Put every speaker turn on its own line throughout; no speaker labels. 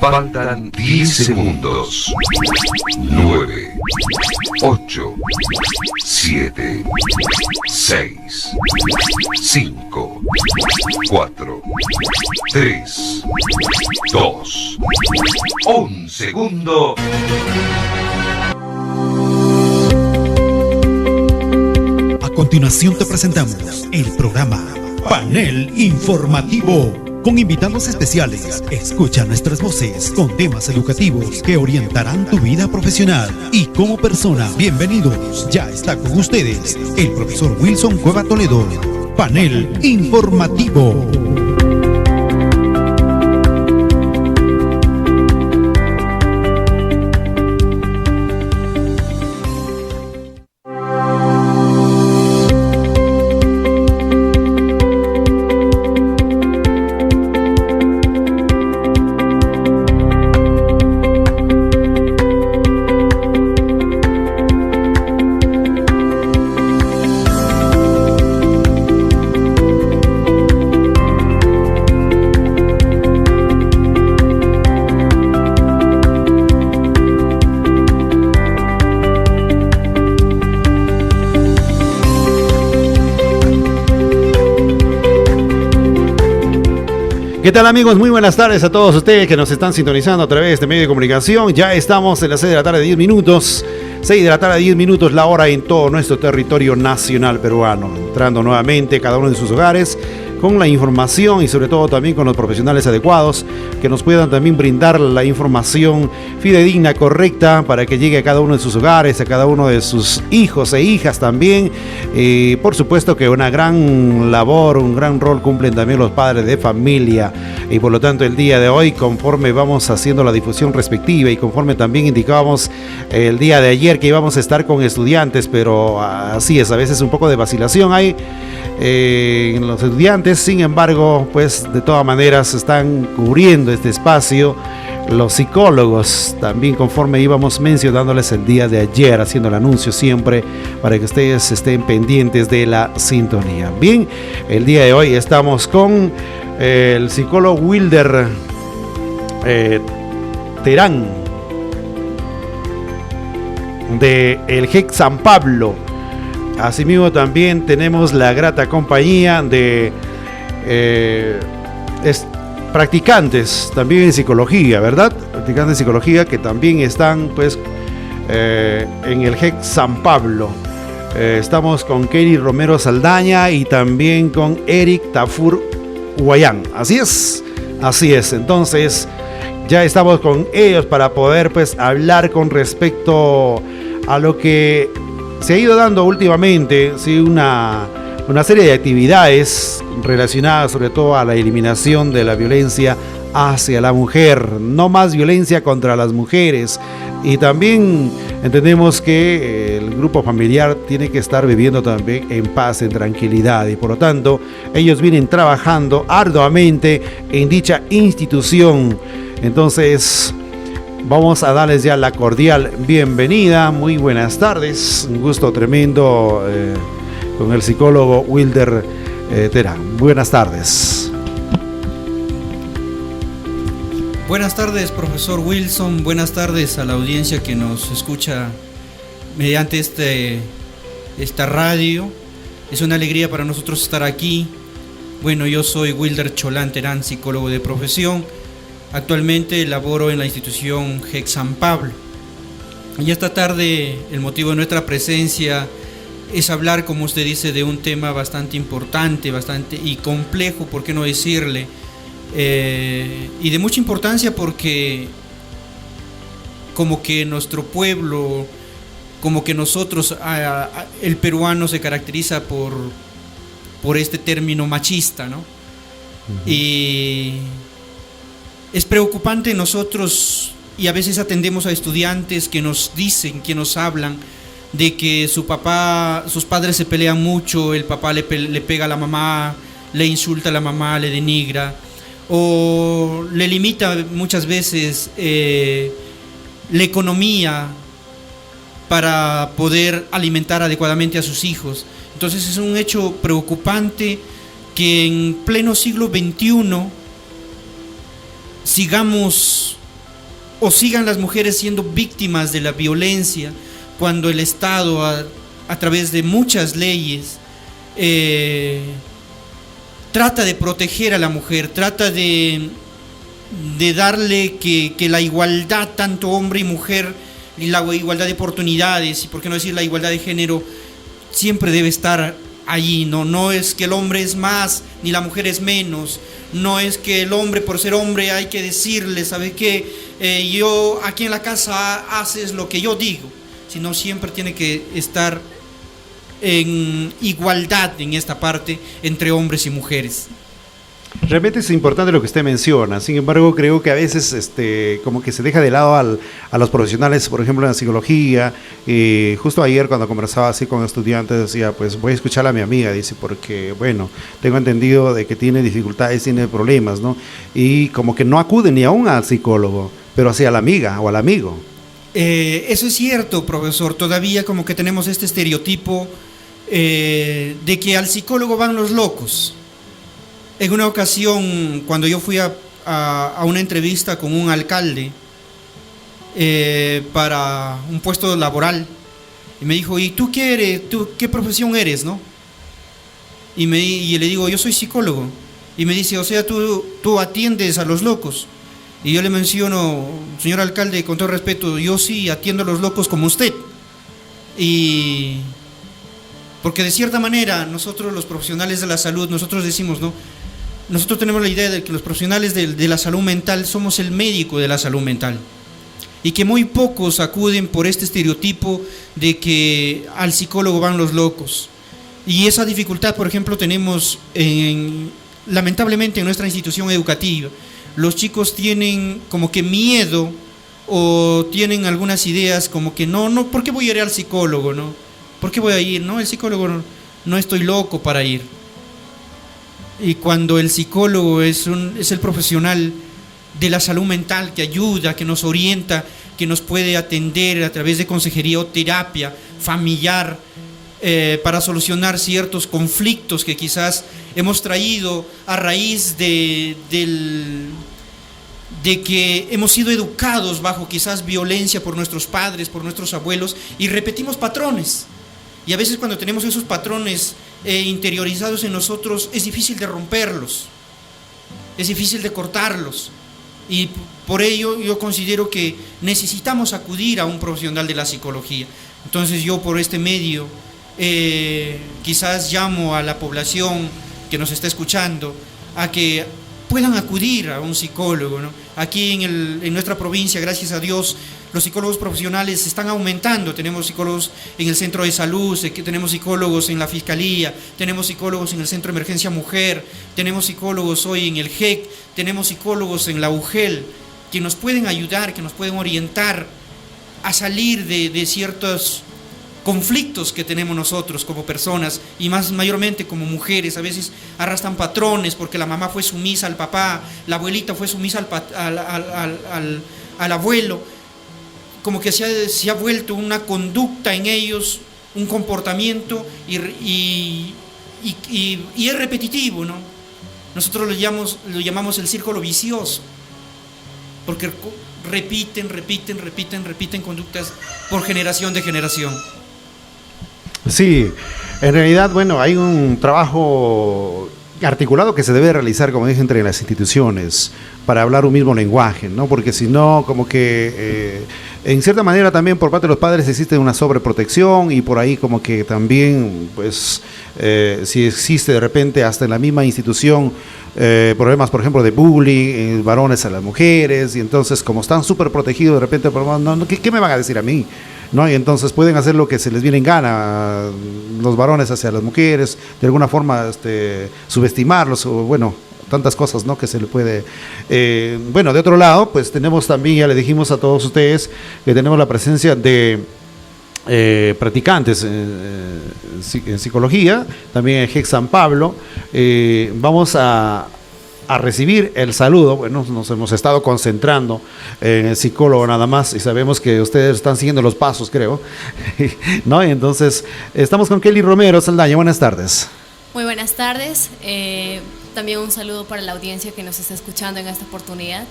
Faltan 10 segundos. 9, 8, 7, 6, 5, 4, 3, 2, 1 segundo.
A continuación te presentamos el programa Panel Informativo. Con invitados especiales, escucha nuestras voces con temas educativos que orientarán tu vida profesional y como persona. Bienvenidos, ya está con ustedes el profesor Wilson Cueva Toledo. Panel Informativo.
¿Qué tal, amigos? Muy buenas tardes a todos ustedes que nos están sintonizando a través de este medio de comunicación. Ya estamos en las 6 de la tarde, 10 minutos. 6 de la tarde, 10 minutos, la hora en todo nuestro territorio nacional peruano. Entrando nuevamente cada uno de sus hogares con la información y sobre todo también con los profesionales adecuados que nos puedan también brindar la información fidedigna, correcta, para que llegue a cada uno de sus hogares, a cada uno de sus hijos e hijas también. Por supuesto que una gran labor, un gran rol cumplen también los padres de familia, y por lo tanto el día de hoy, conforme vamos haciendo la difusión respectiva y conforme también indicábamos el día de ayer que íbamos a estar con estudiantes, pero así es, a veces un poco de vacilación hay en los estudiantes. Sin embargo, pues de todas maneras están cubriendo este espacio los psicólogos, también conforme íbamos mencionándoles el día de ayer, haciendo el anuncio siempre para que ustedes estén pendientes de la sintonía. Bien, el día de hoy estamos con el psicólogo Wilder Terán de el GEC San Pablo. Asimismo también tenemos la grata compañía de practicantes también en psicología, ¿verdad? Practicantes de psicología que también están pues en el GEC San Pablo. Estamos con Kelly Romero Saldaña y también con Eric Tafur Guayán. Así es. Entonces ya estamos con ellos para poder pues hablar con respecto a lo que se ha ido dando últimamente, sí, una serie de actividades relacionadas sobre todo a la eliminación de la violencia hacia la mujer, no más violencia contra las mujeres. Y también entendemos que el grupo familiar tiene que estar viviendo también en paz, en tranquilidad, y por lo tanto ellos vienen trabajando arduamente en dicha institución. Entonces vamos a darles ya la cordial bienvenida. Muy buenas tardes, un gusto tremendo con el psicólogo Wilder Terán. Buenas tardes.
Buenas tardes, profesor Wilson. Buenas tardes a la audiencia que nos escucha mediante esta radio. Es una alegría para nosotros estar aquí. Bueno, yo soy Wilder Cholán Terán, psicólogo de profesión. Actualmente laboro en la institución GEC San Pablo. Y esta tarde el motivo de nuestra presencia es hablar, como usted dice, de un tema bastante importante, bastante y complejo, por qué no decirle, y de mucha importancia porque como que nuestro pueblo, como que nosotros, el peruano se caracteriza por este término machista, ¿no? Uh-huh. Y es preocupante nosotros, y a veces atendemos a estudiantes que nos dicen, que nos hablan de que sus padres se pelean mucho, el papá le pega a la mamá, le insulta a la mamá, le denigra, o le limita muchas veces la economía para poder alimentar adecuadamente a sus hijos. Entonces es un hecho preocupante que en pleno siglo XXI sigamos o sigan las mujeres siendo víctimas de la violencia cuando el Estado a través de muchas leyes trata de proteger a la mujer, trata de darle que la igualdad, tanto hombre y mujer, y la igualdad de oportunidades, y por qué no decir la igualdad de género, siempre debe estar allí. No es que el hombre es más ni la mujer es menos, no es que el hombre por ser hombre hay que decirle, ¿sabe qué? Yo aquí en la casa haces lo que yo digo, sino siempre tiene que estar en igualdad en esta parte entre hombres y mujeres.
Realmente es importante lo que usted menciona, sin embargo creo que a veces como que se deja de lado a los profesionales, por ejemplo en la psicología. Justo ayer cuando conversaba así con estudiantes decía, pues voy a escuchar a mi amiga, dice, porque bueno, tengo entendido de que tiene dificultades, tiene problemas, ¿no? Y como que no acuden ni aún al psicólogo, pero hacia la amiga o al amigo.
Eso es cierto, profesor, todavía como que tenemos este estereotipo de que al psicólogo van los locos. En una ocasión, cuando yo fui a una entrevista con un alcalde para un puesto laboral, y me dijo, ¿y tú qué eres? ¿Tú qué profesión eres, no? Y le digo, yo soy psicólogo. Y me dice, o sea, tú atiendes a los locos. Y yo le menciono, señor alcalde, con todo respeto, yo sí atiendo a los locos como usted. Y porque de cierta manera nosotros los profesionales de la salud, nosotros decimos, ¿no? Nosotros tenemos la idea de que los profesionales de la salud mental somos el médico de la salud mental, y que muy pocos acuden por este estereotipo de que al psicólogo van los locos. Y esa dificultad, por ejemplo, tenemos lamentablemente en nuestra institución educativa. Los chicos tienen como que miedo, o tienen algunas ideas como que no, ¿por qué voy a ir al psicólogo, no? ¿Por qué voy a ir? No, el psicólogo no estoy loco para ir. Y cuando el psicólogo es el profesional de la salud mental que ayuda, que nos orienta, que nos puede atender a través de consejería o terapia familiar para solucionar ciertos conflictos que quizás hemos traído a raíz de que hemos sido educados bajo quizás violencia por nuestros padres, por nuestros abuelos, y repetimos patrones. Y a veces cuando tenemos esos patrones interiorizados en nosotros, es difícil de romperlos, es difícil de cortarlos. Y por ello yo considero que necesitamos acudir a un profesional de la psicología. Entonces yo por este medio quizás llamo a la población que nos está escuchando a que puedan acudir a un psicólogo, ¿no? Aquí en nuestra provincia, gracias a Dios, los psicólogos profesionales están aumentando. Tenemos psicólogos en el centro de salud, tenemos psicólogos en la fiscalía, tenemos psicólogos en el centro de emergencia mujer, tenemos psicólogos hoy en el GEC, tenemos psicólogos en la UGEL, que nos pueden ayudar, que nos pueden orientar a salir de ciertos conflictos que tenemos nosotros como personas, y mayormente como mujeres. A veces arrastran patrones porque la mamá fue sumisa al papá, la abuelita fue sumisa al abuelo, como que se ha vuelto una conducta en ellos, un comportamiento, y es repetitivo, ¿no? Nosotros lo llamamos el círculo vicioso, porque repiten conductas por generación de generación.
Sí, en realidad, bueno, hay un trabajo articulado que se debe realizar, como dije, entre las instituciones para hablar un mismo lenguaje, ¿no? Porque si no, como que en cierta manera también por parte de los padres existe una sobreprotección, y por ahí como que también, pues, si existe de repente hasta en la misma institución problemas, por ejemplo, de bullying, varones a las mujeres, y entonces como están súper protegidos de repente, ¿qué me van a decir a mí? ¿No? Y entonces pueden hacer lo que se les viene en gana, los varones hacia las mujeres, de alguna forma subestimarlos, o bueno, tantas cosas, ¿no?, que se le puede... bueno, de otro lado, pues tenemos también, ya le dijimos a todos ustedes, que tenemos la presencia de practicantes en psicología, también en GEC San Pablo. Vamos a recibir el saludo. Bueno, nos hemos estado concentrando en el psicólogo nada más, y sabemos que ustedes están siguiendo los pasos, creo, ¿no? Y entonces estamos con Kelly Romero Saldaña. Buenas tardes.
Muy buenas tardes. también un saludo para la audiencia que nos está escuchando en esta oportunidad.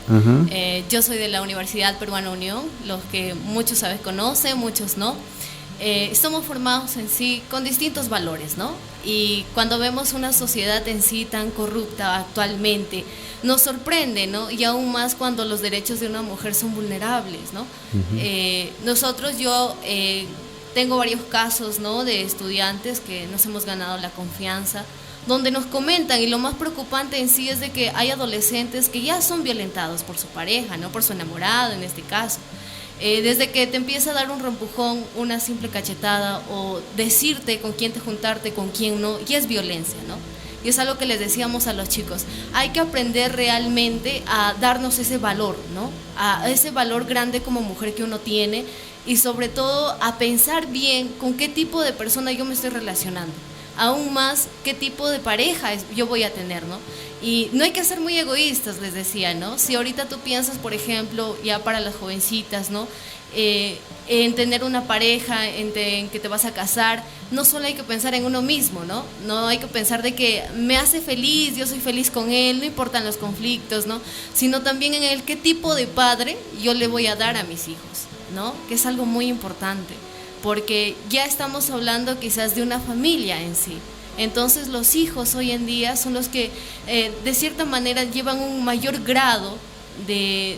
Yo soy de la Universidad Peruana Unión, los que muchos a veces conocen, muchos no. Estamos formados en sí con distintos valores, ¿no? Y cuando vemos una sociedad en sí tan corrupta actualmente, nos sorprende, ¿no? Y aún más cuando los derechos de una mujer son vulnerables, ¿no? Yo tengo varios casos, ¿no? De estudiantes que nos hemos ganado la confianza, donde nos comentan, y lo más preocupante en sí es de que hay adolescentes que ya son violentados por su pareja, ¿no? Por su enamorado en este caso. Desde que te empieza a dar un empujón, una simple cachetada o decirte con quién te juntarte, con quién no, ya es violencia, ¿no? Y es algo que les decíamos a los chicos, hay que aprender realmente a darnos ese valor, ¿no? A ese valor grande como mujer que uno tiene, y sobre todo a pensar bien con qué tipo de persona yo me estoy relacionando. Aún más, qué tipo de pareja yo voy a tener, ¿no? Y no hay que ser muy egoístas, les decía, ¿no? Si ahorita tú piensas, por ejemplo, ya para las jovencitas, ¿no? En tener una pareja, en que te vas a casar, no solo hay que pensar en uno mismo, ¿no? No hay que pensar de que me hace feliz, yo soy feliz con él, no importan los conflictos, ¿no? Sino también en el qué tipo de padre yo le voy a dar a mis hijos, ¿no? Que es algo muy importante, porque ya estamos hablando quizás de una familia en sí. Entonces los hijos hoy en día son los que de cierta manera llevan un mayor grado de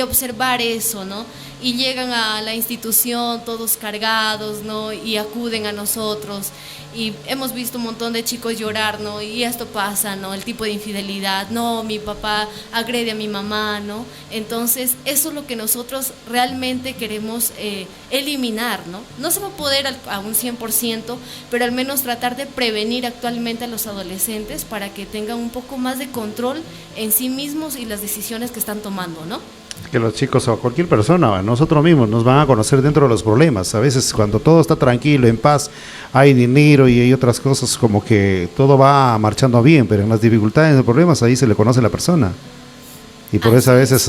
observar eso, ¿no? Y llegan a la institución todos cargados, ¿no? Y acuden a nosotros. Y hemos visto un montón de chicos llorar, ¿no? Y esto pasa, ¿no? El tipo de infidelidad, no, mi papá agrede a mi mamá, ¿no? Entonces, eso es lo que nosotros realmente queremos eliminar, ¿no? No se va a poder a un 100%, pero al menos tratar de prevenir actualmente a los adolescentes para que tengan un poco más de control en sí mismos y las decisiones que están tomando, ¿no?
Que los chicos o cualquier persona, nosotros mismos, nos van a conocer dentro de los problemas. A veces cuando todo está tranquilo, en paz, hay dinero y hay otras cosas, como que todo va marchando bien, pero en las dificultades y problemas ahí se le conoce a la persona. Y por eso a veces,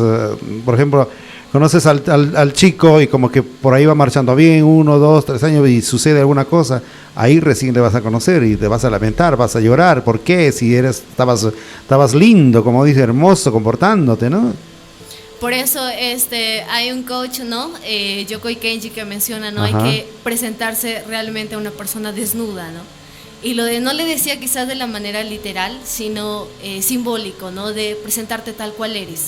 por ejemplo, conoces al chico y como que por ahí va marchando bien, 1, 2, 3 años y sucede alguna cosa, ahí recién le vas a conocer y te vas a lamentar, vas a llorar. ¿Por qué? Si estabas lindo, como dice, hermoso, comportándote, ¿no?
Por eso hay un coach, ¿no? Yokoi Kenji, que menciona, ¿no? Hay que presentarse realmente a una persona desnuda, ¿no? Y no le decía quizás de la manera literal, sino simbólico, ¿no? De presentarte tal cual eres.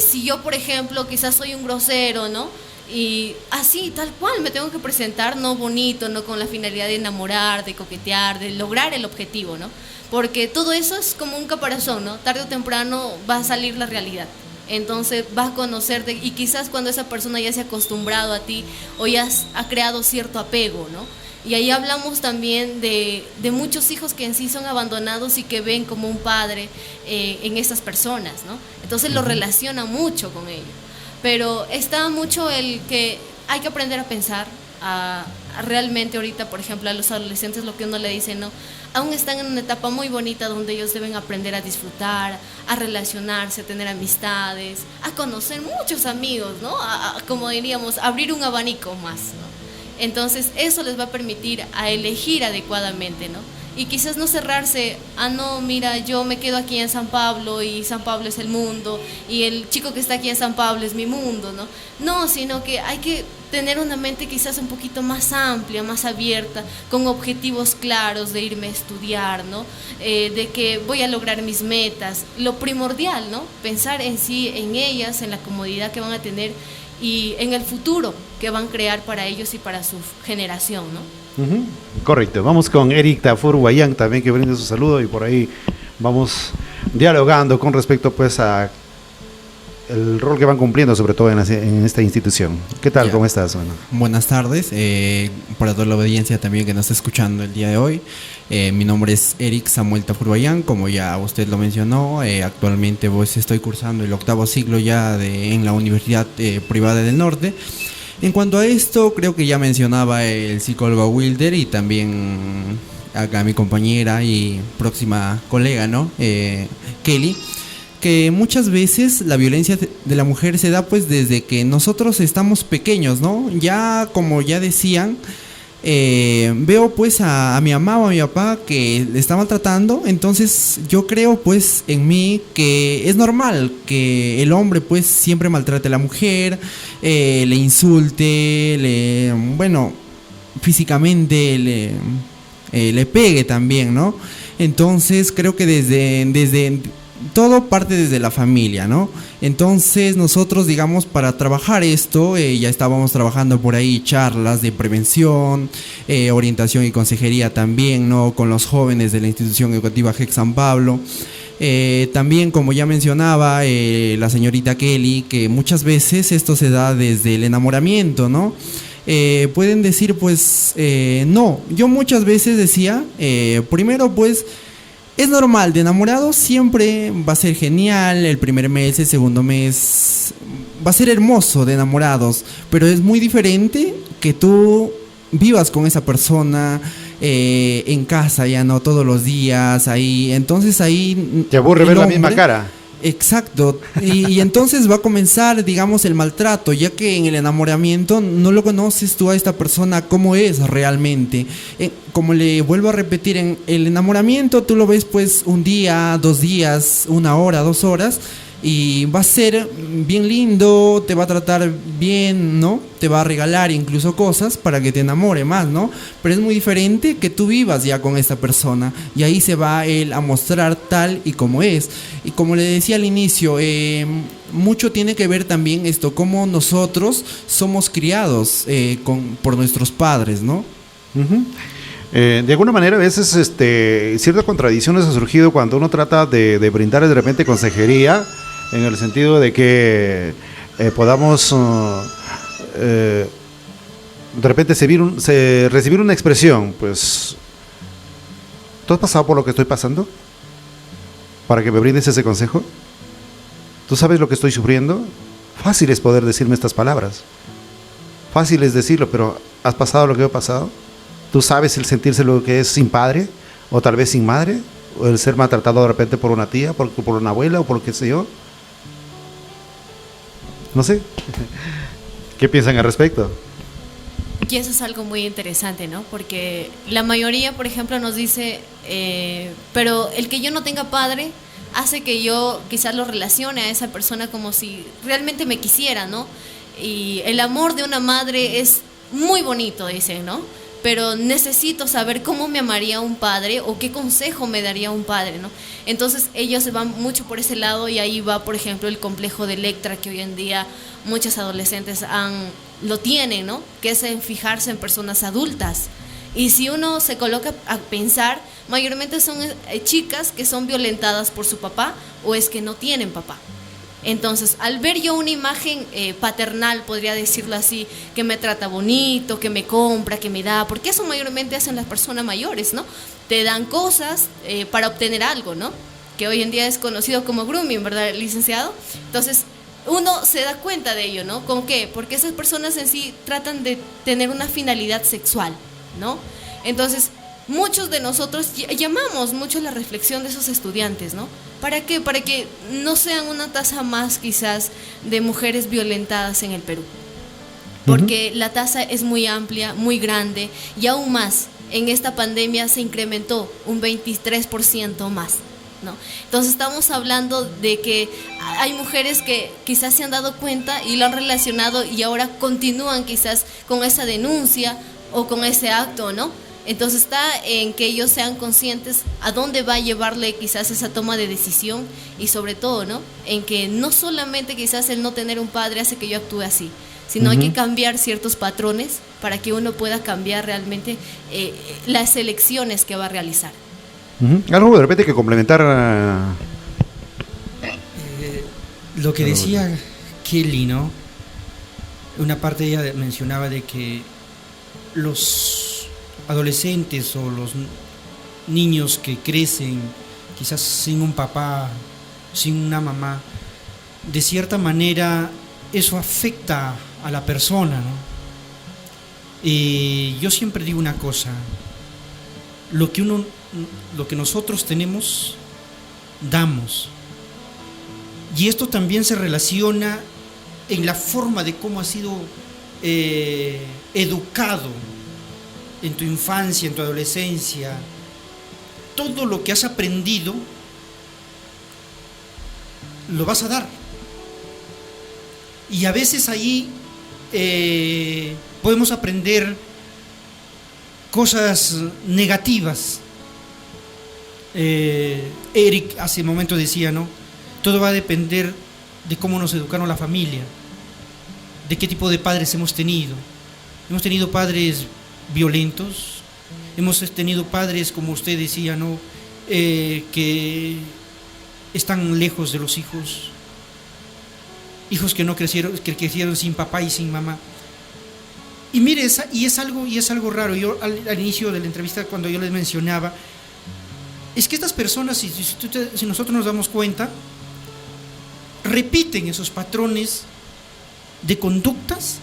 Si yo, por ejemplo, quizás soy un grosero, ¿no? Y así, tal cual, me tengo que presentar, no bonito, no con la finalidad de enamorar, de coquetear, de lograr el objetivo, ¿no? Porque todo eso es como un caparazón, ¿no? Tarde o temprano va a salir la realidad. Entonces vas a conocerte, y quizás cuando esa persona ya se ha acostumbrado a ti o ya ha creado cierto apego, ¿no? Y ahí hablamos también de muchos hijos que en sí son abandonados y que ven como un padre en esas personas, ¿no? Entonces lo relacionan mucho con ello. Pero está mucho el que hay que aprender a pensar, a realmente ahorita, por ejemplo, a los adolescentes lo que uno le dice, ¿no? Aún están en una etapa muy bonita donde ellos deben aprender a disfrutar, a relacionarse, a tener amistades, a conocer muchos amigos, ¿no? Como diríamos, abrir un abanico más, ¿no? Entonces eso les va a permitir a elegir adecuadamente, ¿no? Y quizás no cerrarse, no, mira, yo me quedo aquí en San Pablo y San Pablo es el mundo y el chico que está aquí en San Pablo es mi mundo, ¿no? No, sino que hay que tener una mente quizás un poquito más amplia, más abierta, con objetivos claros de irme a estudiar, ¿no? De que voy a lograr mis metas. Lo primordial, ¿no? Pensar en sí, en ellas, en la comodidad que van a tener y en el futuro que van a crear para ellos y para su generación, ¿no?
Correcto, vamos con Eric Tafur Guayán también, que brinda su saludo, y por ahí vamos dialogando con respecto pues a el rol que van cumpliendo, sobre todo en esta institución. ¿Qué tal? ¿Cómo estás? Bueno.
Buenas tardes, para toda la audiencia también que nos está escuchando el día de hoy. Mi nombre es Eric Samuel Tafur Guayán, como ya usted lo mencionó. Actualmente pues estoy cursando el 8º ciclo ya en la Universidad Privada del Norte. En cuanto a esto, creo que ya mencionaba el psicólogo Wilder y también acá mi compañera y próxima colega, ¿no? Kelly, que muchas veces la violencia de la mujer se da pues desde que nosotros estamos pequeños, ¿no? Ya, como ya decían, veo pues a mi mamá o a mi papá que le está maltratando, entonces yo creo pues en mí que es normal que el hombre pues siempre maltrate a la mujer, le insulte, bueno, físicamente le pegue también, ¿no? Entonces creo que desde todo parte desde la familia, ¿no? Entonces nosotros, digamos, para trabajar esto, ya estábamos trabajando por ahí charlas de prevención, orientación y consejería también, ¿no? Con los jóvenes de la institución educativa JEC San Pablo. También, como ya mencionaba la señorita Kelly, que muchas veces esto se da desde el enamoramiento, ¿no? Pueden decir, pues, no. Yo muchas veces decía, primero, pues, es normal, de enamorados siempre va a ser genial, el primer mes, el segundo mes, va a ser hermoso de enamorados, pero es muy diferente que tú vivas con esa persona en casa, ya no todos los días, ahí, entonces ahí...
Te aburre ver la misma cara.
Exacto, y entonces va a comenzar, digamos, el maltrato, ya que en el enamoramiento no lo conoces tú a esta persona cómo es realmente. Como le vuelvo a repetir, en el enamoramiento tú lo ves pues un día, 2 días, 1 hora, 2 horas, y va a ser bien lindo, te va a tratar bien, ¿no? Te va a regalar incluso cosas para que te enamore más, ¿no? Pero es muy diferente que tú vivas ya con esta persona, y ahí se va él a mostrar tal y como es. Y como le decía al inicio, mucho tiene que ver también esto, cómo nosotros somos criados por nuestros padres, ¿no?
Uh-huh. De alguna manera a veces ciertas contradicciones han surgido cuando uno trata de brindar de repente consejería, en el sentido de que podamos de repente recibir una expresión, pues, ¿tú has pasado por lo que estoy pasando? Para que me brindes ese consejo. ¿Tú sabes lo que estoy sufriendo? Fácil es poder decirme estas palabras, fácil es decirlo, pero ¿has pasado lo que he pasado? ¿Tú sabes el sentirse lo que es sin padre, o tal vez sin madre, o el ser maltratado de repente por una tía, por una abuela, o por qué sé yo? No sé. ¿Qué piensan al respecto?
Y eso es algo muy interesante, ¿no? Porque la mayoría, por ejemplo, nos dice, pero el que yo no tenga padre hace que yo quizás lo relacione a esa persona como si realmente me quisiera, ¿no? Y el amor de una madre es muy bonito, dicen, ¿no? Pero necesito saber cómo me amaría un padre o qué consejo me daría un padre, ¿no? Entonces ellos se van mucho por ese lado, y ahí va, por ejemplo, el complejo de Electra, que hoy en día muchas adolescentes lo tienen, ¿no? Que es en fijarse en personas adultas. Y si uno se coloca a pensar, mayormente son chicas que son violentadas por su papá, o es que no tienen papá. Entonces, al ver yo una imagen paternal, podría decirlo así, que me trata bonito, que me compra, que me da, porque eso mayormente hacen las personas mayores, ¿no? Te dan cosas para obtener algo, ¿no? Que hoy en día es conocido como grooming, ¿verdad, licenciado? Entonces, uno se da cuenta de ello, ¿no? ¿Con qué? Porque esas personas en sí tratan de tener una finalidad sexual, ¿no? Entonces, muchos de nosotros llamamos mucho la reflexión de esos estudiantes, ¿no? ¿Para qué? Para que no sean una tasa más quizás de mujeres violentadas en el Perú. Porque la tasa es muy amplia, muy grande, y aún más, en esta pandemia se incrementó un 23% más, ¿no? Entonces estamos hablando de que hay mujeres que quizás se han dado cuenta y lo han relacionado, y ahora continúan quizás con esa denuncia o con ese acto, ¿no? Entonces está en que ellos sean conscientes a dónde va a llevarle quizás esa toma de decisión, y sobre todo, ¿no? En que no solamente quizás el no tener un padre hace que yo actúe así, sino hay que cambiar ciertos patrones para que uno pueda cambiar realmente las elecciones que va a realizar.
Algo de repente que complementar.
Lo que decía Kelly, ¿no? Una parte ella mencionaba de que los adolescentes o los niños que crecen quizás sin un papá, sin una mamá, de cierta manera eso afecta a la persona, ¿no? Y yo siempre digo una cosa: lo que nosotros tenemos, damos. Y esto también se relaciona en la forma de cómo ha sido educado en tu infancia, en tu adolescencia, todo lo que has aprendido, lo vas a dar. Y a veces ahí podemos aprender cosas negativas. Eric hace un momento decía, ¿no? Todo va a depender de cómo nos educaron la familia, de qué tipo de padres hemos tenido. Hemos tenido padres violentos, hemos tenido padres, como usted decía, ¿no? Que están lejos de los hijos, hijos que crecieron sin papá y sin mamá. Y mire, es algo raro. Yo al inicio de la entrevista, cuando yo les mencionaba, es que estas personas, si nosotros nos damos cuenta, repiten esos patrones de conductas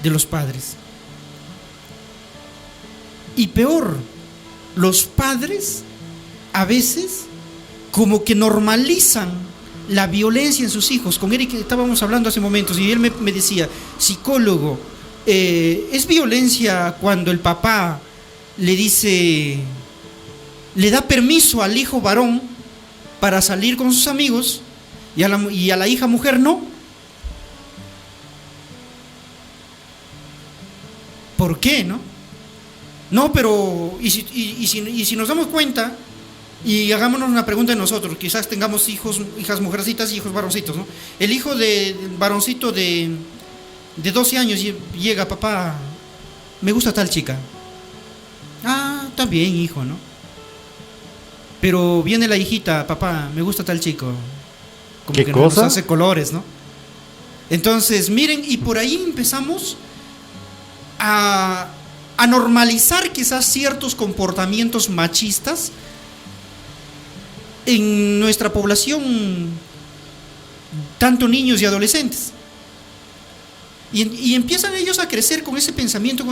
de los padres. Y peor, los padres a veces como que normalizan la violencia en sus hijos. Con Eric estábamos hablando hace momentos y él me decía, psicólogo, ¿es violencia cuando el papá le da permiso al hijo varón para salir con sus amigos y a la hija mujer no? ¿Por qué, no? No, pero ¿y si nos damos cuenta y hagámonos una pregunta de nosotros? Quizás tengamos hijas mujercitas y hijos varoncitos, ¿no? El hijo de varoncito de 12 años llega, papá, me gusta tal chica. Ah, está bien, hijo, ¿no? Pero viene la hijita, papá, me gusta tal chico. Como
¿Qué
que
cosa?
nos hace colores, ¿no? Entonces, miren, y por ahí empezamos a normalizar quizás ciertos comportamientos machistas en nuestra población, tanto niños y adolescentes. Y empiezan ellos a crecer con ese pensamiento,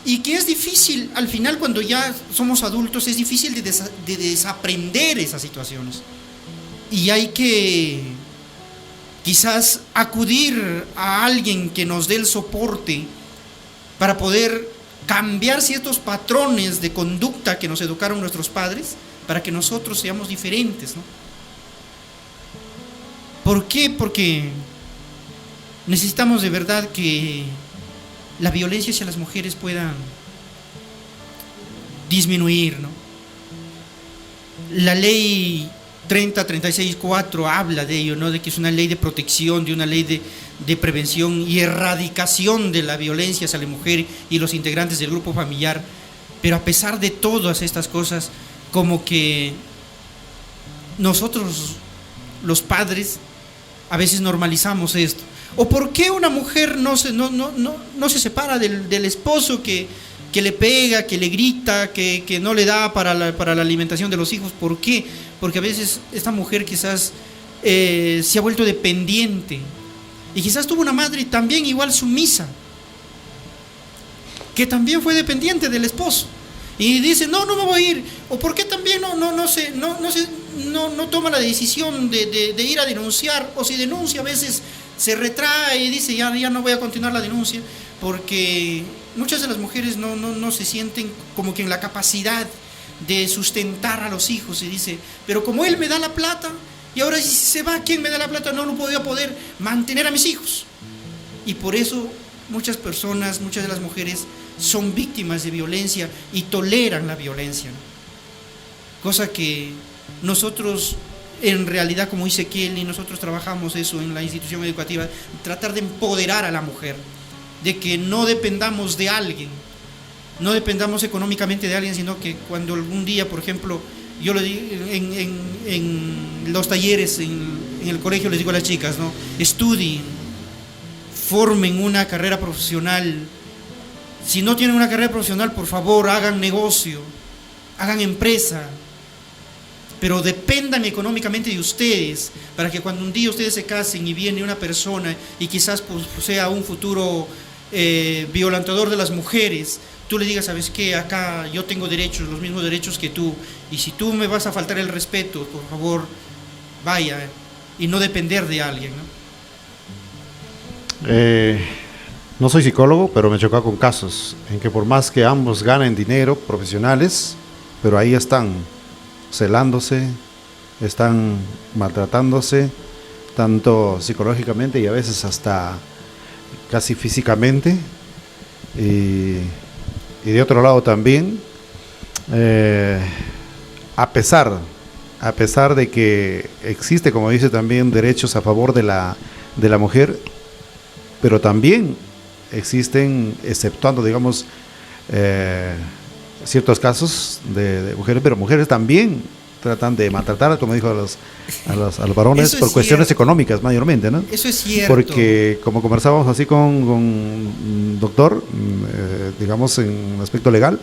y que es difícil, al final cuando ya somos adultos, es difícil de desaprender esas situaciones. Y hay que quizás acudir a alguien que nos dé el soporte para poder cambiar ciertos patrones de conducta que nos educaron nuestros padres, para que nosotros seamos diferentes, ¿no? ¿Por qué? Porque necesitamos de verdad que la violencia hacia las mujeres pueda disminuir, ¿no? La ley 3036-4 habla de ello, ¿no? De que es una ley de protección, de una ley de prevención y erradicación de la violencia hacia la mujer y los integrantes del grupo familiar. Pero a pesar de todas estas cosas, como que nosotros, los padres, a veces normalizamos esto. ¿O por qué una mujer no se separa del esposo que le pega, que le grita, que no le da para la alimentación de los hijos? ¿Por qué? Porque a veces esta mujer quizás se ha vuelto dependiente y quizás tuvo una madre también igual sumisa, que también fue dependiente del esposo y dice, no me voy a ir. ¿O por qué también no toma la decisión de ir a denunciar? O si denuncia, a veces se retrae y dice, ya no voy a continuar la denuncia, porque muchas de las mujeres no se sienten como que en la capacidad de sustentar a los hijos, y dice, pero como él me da la plata, y ahora si se va, ¿quién me da la plata? No voy a poder mantener a mis hijos. Y por eso muchas de las mujeres son víctimas de violencia y toleran la violencia, ¿no? Cosa que nosotros, en realidad, como dice Kelly, nosotros trabajamos eso en la institución educativa, tratar de empoderar a la mujer, de que no dependamos de alguien, no dependamos económicamente de alguien, sino que cuando algún día, por ejemplo, yo le digo en los talleres, en el colegio, les digo a las chicas, ¿no? Estudien, formen una carrera profesional. Si no tienen una carrera profesional, por favor, hagan negocio, hagan empresa, pero dependan económicamente de ustedes, para que cuando un día ustedes se casen y viene una persona y quizás sea un futuro violentador de las mujeres, tú le digas, ¿sabes qué? Acá yo tengo derechos, los mismos derechos que tú, y si tú me vas a faltar el respeto, por favor, vaya, y no depender de alguien, ¿no?
No soy psicólogo, pero me he chocado con casos en que por más que ambos ganen dinero, profesionales, pero ahí están celándose, están maltratándose, tanto psicológicamente y a veces hasta casi físicamente. Y de otro lado también, a pesar de que existe, como dice también, derechos a favor de la mujer, pero también existen, exceptuando, digamos, ciertos casos de mujeres, pero mujeres también tratan de maltratar, como dijo, a los varones por cuestiones económicas mayormente, ¿no?
Eso es cierto.
Porque como conversábamos así con un doctor, digamos en aspecto legal,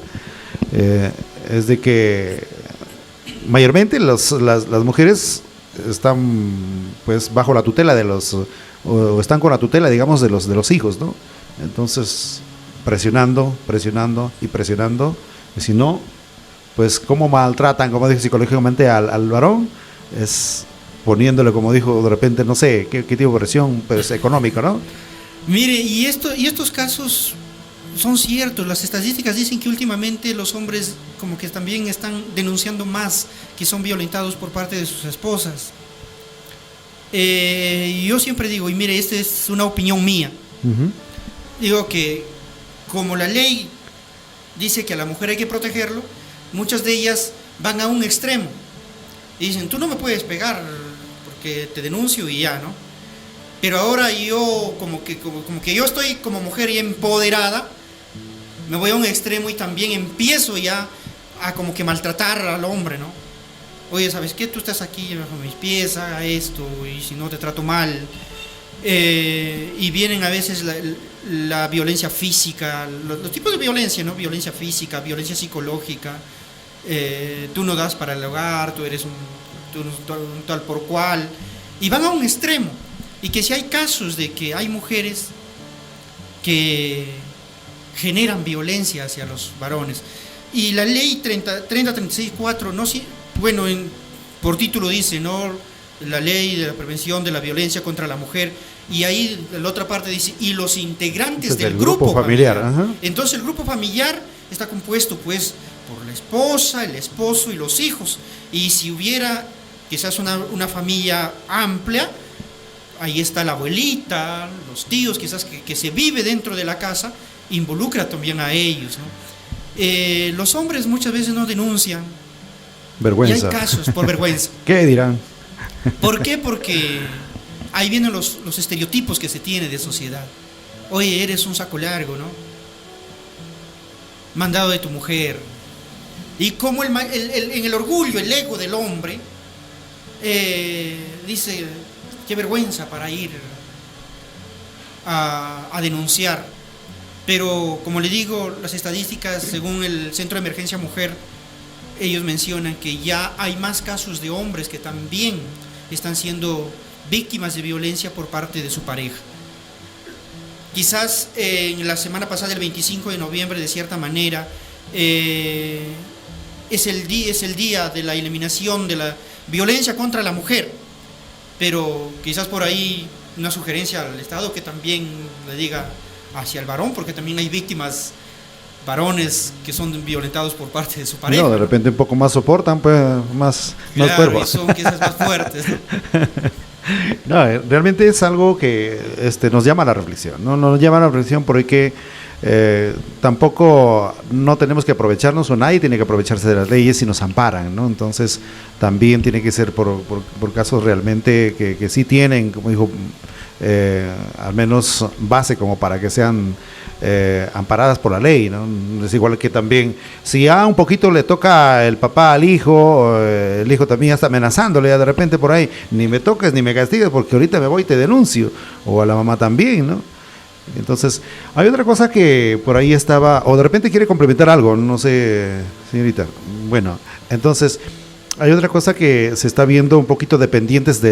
es de que mayormente las mujeres están pues bajo la tutela de los, o están con la tutela, digamos, de los hijos, ¿no? Entonces presionando, y si no, pues cómo maltratan, como dije, psicológicamente al varón, es poniéndole, como dijo, de repente, no sé, qué tipo de presión, pues económica, ¿no?
Mire, y estos casos son ciertos. Las estadísticas dicen que últimamente los hombres como que también están denunciando más que son violentados por parte de sus esposas. Yo siempre digo, y mire, esta es una opinión mía, digo que como la ley dice que a la mujer hay que protegerlo, muchas de ellas van a un extremo y dicen, tú no me puedes pegar porque te denuncio y ya, ¿no? Pero ahora yo como que yo estoy como mujer ya empoderada, me voy a un extremo y también empiezo ya a como que maltratar al hombre, ¿no? Oye, ¿sabes qué? Tú estás aquí bajo mis pies, haga esto, y si no te trato mal. Y vienen a veces la violencia física, los tipos de violencia, ¿no? Violencia física, violencia psicológica. Tú no das para el hogar, tú eres un tal por cual. Y van a un extremo. Y que si hay casos de que hay mujeres que generan violencia hacia los varones. Y la ley 3036-4, no, bueno, por título dice, ¿no? La ley de la prevención de la violencia contra la mujer. Y ahí la otra parte dice, y los integrantes del grupo familiar. Entonces el grupo familiar está compuesto pues por la esposa, el esposo y los hijos. Y si hubiera quizás una familia amplia, ahí está la abuelita, los tíos, quizás que se vive dentro de la casa, involucra también a ellos, ¿no? Los hombres muchas veces no denuncian.
Vergüenza.
Y hay casos por vergüenza.
¿Qué dirán?
¿Por qué? Porque ahí vienen los estereotipos que se tiene de sociedad. Oye, eres un saco largo, ¿no? Mandado de tu mujer. Y como en el orgullo, el ego del hombre, dice, qué vergüenza para ir a denunciar. Pero como le digo, las estadísticas según el Centro de Emergencia Mujer, ellos mencionan que ya hay más casos de hombres que también están siendo víctimas de violencia por parte de su pareja. Quizás en la semana pasada, el 25 de noviembre, de cierta manera, es el día de la eliminación de la violencia contra la mujer, pero quizás por ahí una sugerencia al Estado que también le diga hacia el varón, porque también hay víctimas varones que son violentados por parte de su pareja.
No, de repente un poco más soportan, pues más cuervos.
Y son quizás más fuertes, ¿no?
No, realmente es algo que nos llama a la reflexión, ¿no? Nos llama a la reflexión porque tampoco no tenemos que aprovecharnos, o nadie tiene que aprovecharse de las leyes si nos amparan, ¿no? Entonces también tiene que ser por casos realmente que sí tienen, como dijo, al menos base como para que sean amparadas por la ley, ¿no? Es igual que también, si a un poquito le toca el papá al hijo, el hijo también ya está amenazándole ya de repente por ahí, ni me toques ni me castigues porque ahorita me voy y te denuncio, o a la mamá también, ¿no? Entonces, hay otra cosa que por ahí estaba, o de repente quiere complementar algo, no sé, señorita. Bueno, entonces, hay otra cosa que se está viendo un poquito dependientes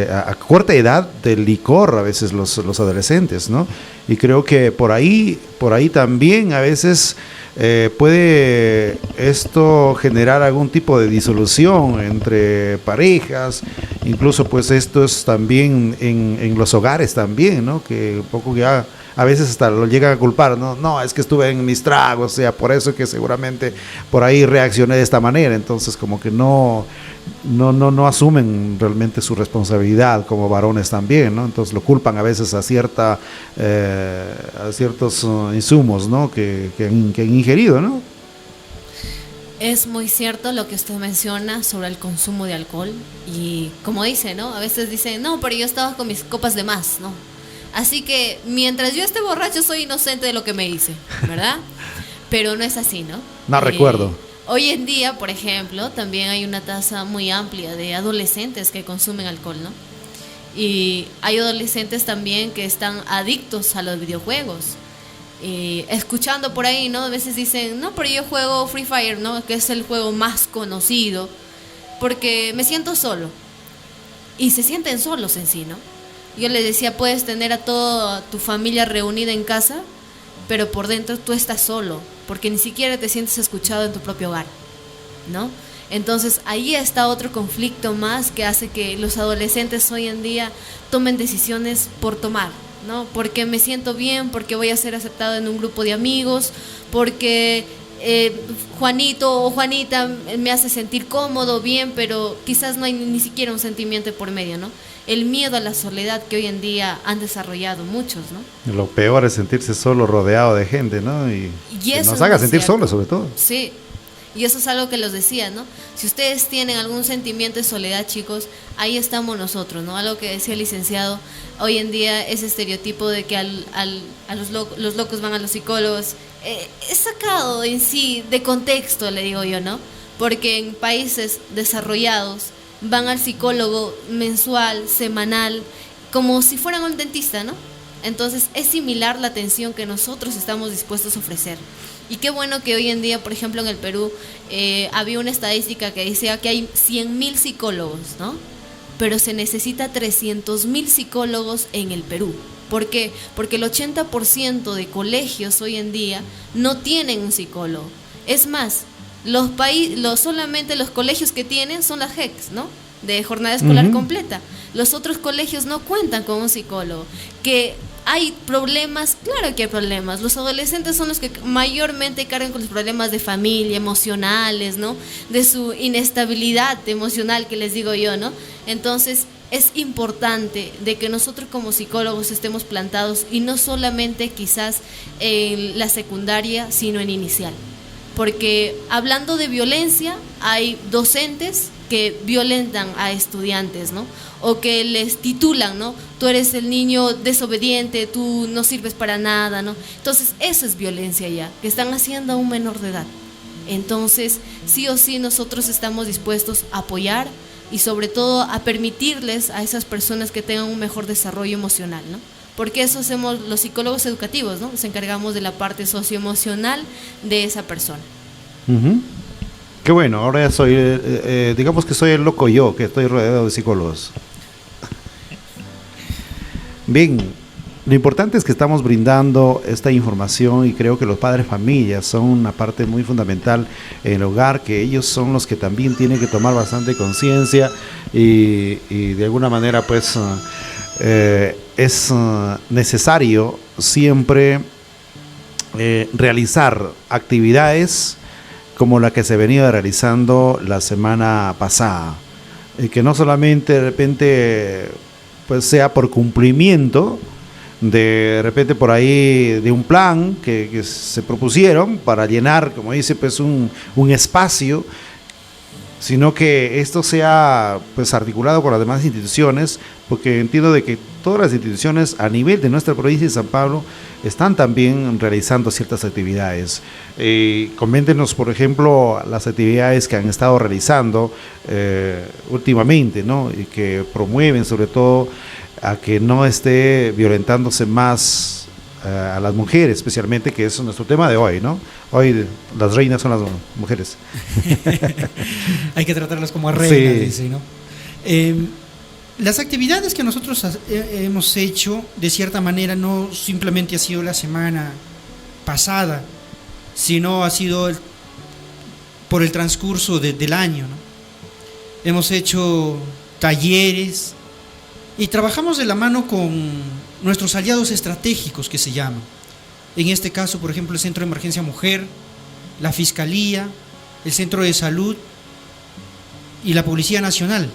a corta edad del licor, a veces los adolescentes, ¿no? Y creo que por ahí también a veces ¿puede esto generar algún tipo de disolución entre parejas? Incluso pues esto es también en los hogares también, ¿no? Que un poco ya a veces hasta lo llegan a culpar, ¿no? No, es que estuve en mis tragos, o sea, por eso que seguramente por ahí reaccioné de esta manera. Entonces como que no asumen realmente su responsabilidad como varones también, ¿no? Entonces lo culpan a veces a ciertos insumos, ¿no? que han ingerido, ¿no?
Es muy cierto lo que usted menciona sobre el consumo de alcohol y como dice, ¿no? A veces dicen, no, pero yo estaba con mis copas de más, ¿no? Así que mientras yo esté borracho soy inocente de lo que me hice, ¿verdad? Pero no es así, ¿no?
No recuerdo.
Hoy en día, por ejemplo, también hay una tasa muy amplia de adolescentes que consumen alcohol, ¿no? Y hay adolescentes también que están adictos a los videojuegos. Escuchando por ahí, ¿no? A veces dicen, no, pero yo juego Free Fire, ¿no? Que es el juego más conocido, porque me siento solo. Y se sienten solos en sí, ¿no? Yo les decía, puedes tener a toda tu familia reunida en casa, pero por dentro tú estás solo, porque ni siquiera te sientes escuchado en tu propio hogar, ¿no? Entonces ahí está otro conflicto más que hace que los adolescentes hoy en día tomen decisiones por tomar, ¿no? Porque me siento bien, porque voy a ser aceptado en un grupo de amigos, porque Juanito o Juanita me hace sentir cómodo, bien, pero quizás no hay ni siquiera un sentimiento por medio, ¿no? El miedo a la soledad que hoy en día han desarrollado muchos, ¿no?
Lo peor es sentirse solo rodeado de gente, ¿no? Y que nos haga sentir solos, sobre todo.
Sí, y eso es algo que les decía, ¿no? Si ustedes tienen algún sentimiento de soledad, chicos, ahí estamos nosotros, ¿no? Algo que decía el licenciado, hoy en día ese estereotipo de que los locos van a los psicólogos, es sacado en sí de contexto, le digo yo, ¿no? Porque en países desarrollados van al psicólogo mensual, semanal, como si fueran un dentista, ¿no? Entonces es similar la atención que nosotros estamos dispuestos a ofrecer. Y qué bueno que hoy en día, por ejemplo, en el Perú, había una estadística que decía que hay 100.000 psicólogos, ¿no? Pero se necesita 300.000 psicólogos en el Perú. ¿Por qué? Porque el 80% de colegios hoy en día no tienen un psicólogo. Es más, solamente los colegios que tienen son las JECs, ¿no? De jornada escolar completa. Los otros colegios no cuentan con un psicólogo. Que hay problemas, claro que hay problemas. Los adolescentes son los que mayormente cargan con los problemas de familia, emocionales, ¿no? De su inestabilidad emocional, que les digo yo, ¿no? Entonces es importante de que nosotros como psicólogos estemos plantados y no solamente quizás en la secundaria, sino en inicial. Porque hablando de violencia, hay docentes que violentan a estudiantes, ¿no? O que les titulan, ¿no? Tú eres el niño desobediente, tú no sirves para nada, ¿no? Entonces, eso es violencia ya, que están haciendo a un menor de edad. Entonces, sí o sí, nosotros estamos dispuestos a apoyar y sobre todo a permitirles a esas personas que tengan un mejor desarrollo emocional, ¿no? Porque eso hacemos los psicólogos educativos, ¿no? Nos encargamos de la parte socioemocional de esa persona.
Qué bueno, ahora ya soy, digamos que soy el loco yo, que estoy rodeado de psicólogos. Bien, lo importante es que estamos brindando esta información y creo que los padres familias son una parte muy fundamental en el hogar, que ellos son los que también tienen que tomar bastante conciencia y de alguna manera pues es necesario siempre realizar actividades como la que se venía realizando la semana pasada, que no solamente de repente pues sea por cumplimiento de repente por ahí de un plan que se propusieron para llenar, como dice, pues un espacio, sino que esto sea pues articulado con las demás instituciones, porque entiendo de que todas las instituciones a nivel de nuestra provincia de San Pablo están también realizando ciertas actividades. Coméntenos, por ejemplo, las actividades que han estado realizando últimamente, ¿no? Y que promueven sobre todo a que no esté violentándose más a las mujeres, especialmente, que es nuestro tema de hoy, ¿no? Hoy las reinas son las mujeres.
Hay que tratarlas como reinas,
sí.
Dice, ¿no? Las actividades que nosotros hemos hecho, de cierta manera, no simplemente ha sido la semana pasada, sino ha sido por el transcurso del año, ¿no? Hemos hecho talleres y trabajamos de la mano con nuestros aliados estratégicos, que se llaman. En este caso, por ejemplo, el Centro de Emergencia Mujer, la Fiscalía, el Centro de Salud y la Policía Nacional.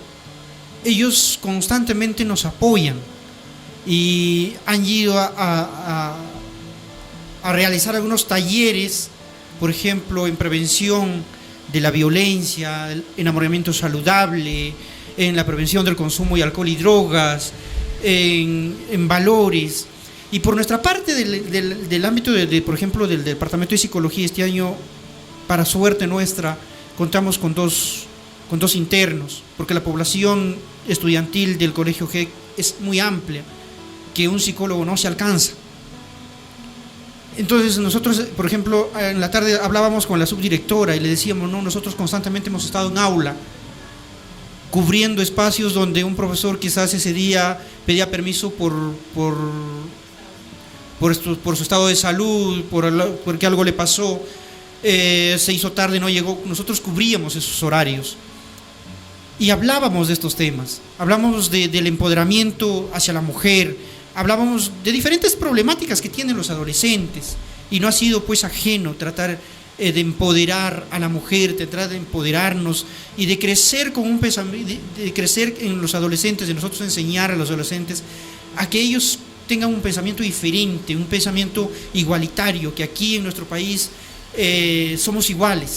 Ellos constantemente nos apoyan y han ido a realizar algunos talleres, por ejemplo, en prevención de la violencia, el enamoramiento saludable, en la prevención del consumo de alcohol y drogas, en valores. Y por nuestra parte del ámbito, por ejemplo, del Departamento de Psicología, este año, para suerte nuestra, contamos con dos internos, porque la población estudiantil del Colegio GEC es muy amplia, que un psicólogo no se alcanza. Entonces nosotros, por ejemplo, en la tarde hablábamos con la subdirectora y le decíamos, no, nosotros constantemente hemos estado en aula, cubriendo espacios donde un profesor quizás ese día pedía permiso por su estado de salud, porque algo le pasó, se hizo tarde, no llegó. Nosotros cubríamos esos horarios y hablábamos de estos temas, hablábamos del empoderamiento hacia la mujer, hablábamos de diferentes problemáticas que tienen los adolescentes, y no ha sido pues ajeno tratar de empoderar a la mujer, tratar de empoderarnos y de crecer con un pensamiento, de crecer en los adolescentes, de nosotros enseñar a los adolescentes a que ellos tengan un pensamiento diferente, un pensamiento igualitario, que aquí en nuestro país somos iguales,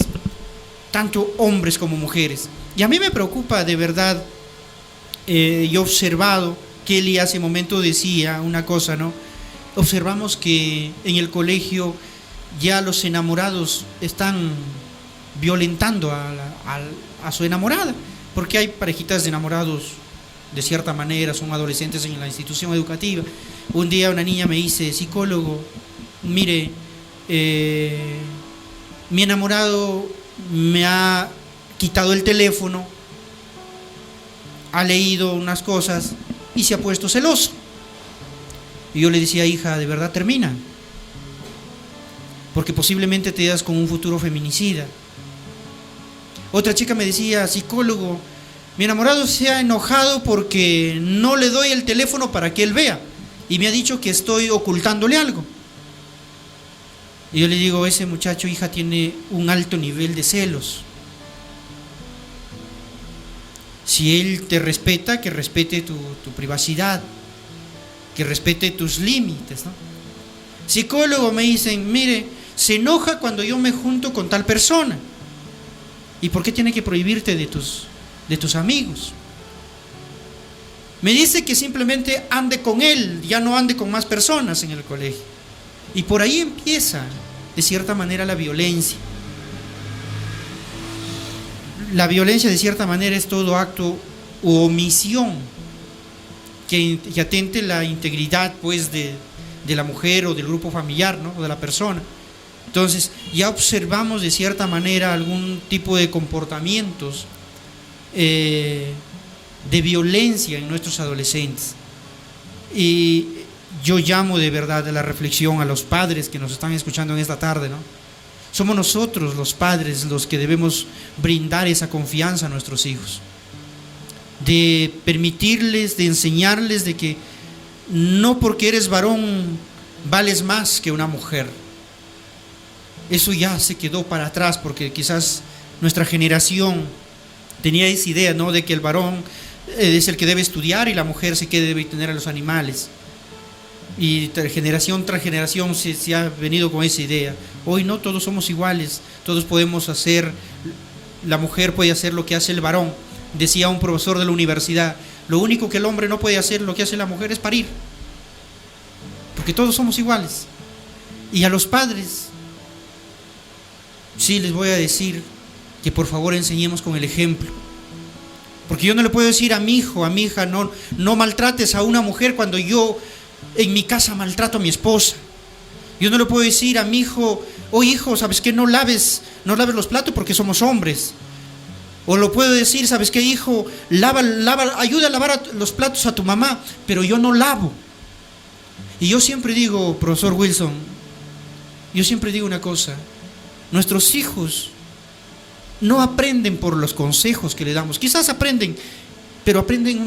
tanto hombres como mujeres. Y a mí me preocupa de verdad, yo he observado, Kelly hace momento decía una cosa, ¿no? Observamos que en el colegio ya los enamorados están violentando a su enamorada, porque hay parejitas de enamorados de cierta manera, son adolescentes en la institución educativa. Un día una niña me dice, psicólogo, mire, mi enamorado me ha quitado el teléfono, ha leído unas cosas y se ha puesto celoso. Y yo le decía, hija, de verdad termina, porque posiblemente te das con un futuro feminicida. Otra chica me decía, psicólogo, mi enamorado se ha enojado porque no le doy el teléfono para que él vea y me ha dicho que estoy ocultándole algo. Y yo le digo, ese muchacho, hija, tiene un alto nivel de celos. Si él te respeta, que respete tu privacidad, que respete tus límites, ¿no? Psicólogo, me dicen, mire, se enoja cuando yo me junto con tal persona. ¿Y por qué tiene que prohibirte de tus amigos? Me dice que simplemente ande con él, ya no ande con más personas en el colegio. Y por ahí empieza, de cierta manera, la violencia. La violencia, de cierta manera, es todo acto u omisión que atente la integridad, pues, de la mujer o del grupo familiar, ¿no? O de la persona. Entonces, ya observamos de cierta manera algún tipo de comportamientos de violencia en nuestros adolescentes. Y yo llamo de verdad a la reflexión a los padres que nos están escuchando en esta tarde, ¿no? Somos nosotros los padres los que debemos brindar esa confianza a nuestros hijos, de permitirles, de enseñarles de que no porque eres varón vales más que una mujer. Eso ya se quedó para atrás, porque quizás nuestra generación tenía esa idea, ¿no?, de que el varón es el que debe estudiar y la mujer se que debe tener a los animales. Y generación tras generación se ha venido con esa idea. Hoy no, todos somos iguales, todos podemos hacer, la mujer puede hacer lo que hace el varón. Decía un profesor de la universidad, lo único que el hombre no puede hacer, lo que hace la mujer, es parir, porque todos somos iguales. Y a los padres sí les voy a decir que por favor enseñemos con el ejemplo, porque yo no le puedo decir a mi hijo, a mi hija, no maltrates a una mujer cuando yo en mi casa maltrato a mi esposa. Yo no le puedo decir a mi hijo, oh hijo, ¿sabes qué? No laves los platos porque somos hombres. O lo puedo decir, ¿sabes qué, hijo? Ayuda a lavar los platos a tu mamá, pero yo no lavo. Y yo siempre digo, profesor Wilson, yo siempre digo una cosa, nuestros hijos no aprenden por los consejos que le damos. Quizás aprenden, pero aprenden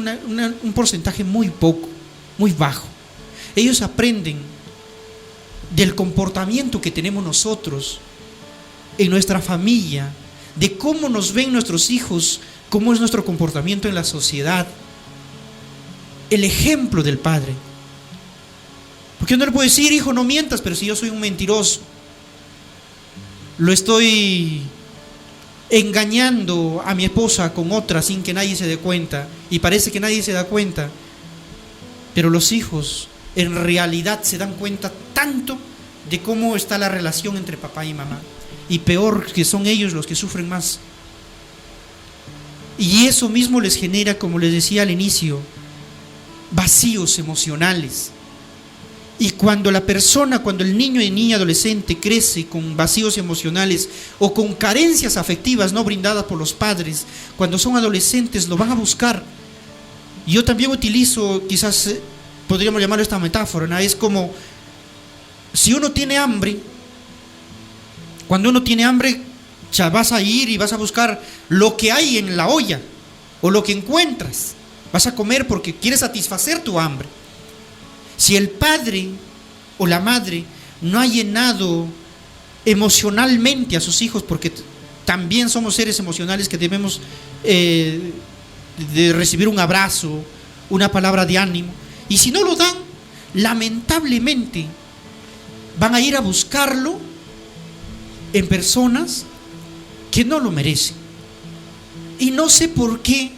un porcentaje muy poco, muy bajo. Ellos aprenden del comportamiento que tenemos nosotros en nuestra familia, de cómo nos ven nuestros hijos, cómo es nuestro comportamiento en la sociedad, el ejemplo del padre. Porque uno le puede decir, hijo, no mientas, pero si yo soy un mentiroso, lo estoy engañando a mi esposa con otra sin que nadie se dé cuenta, y parece que nadie se da cuenta, pero los hijos en realidad se dan cuenta tanto de cómo está la relación entre papá y mamá, y peor que son ellos los que sufren más. Y eso mismo les genera, como les decía al inicio, vacíos emocionales. Y cuando el niño y niña adolescente crece con vacíos emocionales o con carencias afectivas no brindadas por los padres, cuando son adolescentes lo van a buscar. Yo también utilizo, quizás podríamos llamarlo esta metáfora, ¿no? Es como si uno tiene hambre, cuando uno tiene hambre, ya vas a ir y vas a buscar lo que hay en la olla o lo que encuentras. Vas a comer porque quieres satisfacer tu hambre. Si el padre o la madre no ha llenado emocionalmente a sus hijos, porque también somos seres emocionales que debemos de recibir un abrazo, una palabra de ánimo, y si no lo dan, lamentablemente van a ir a buscarlo en personas que no lo merecen. Y no sé por qué,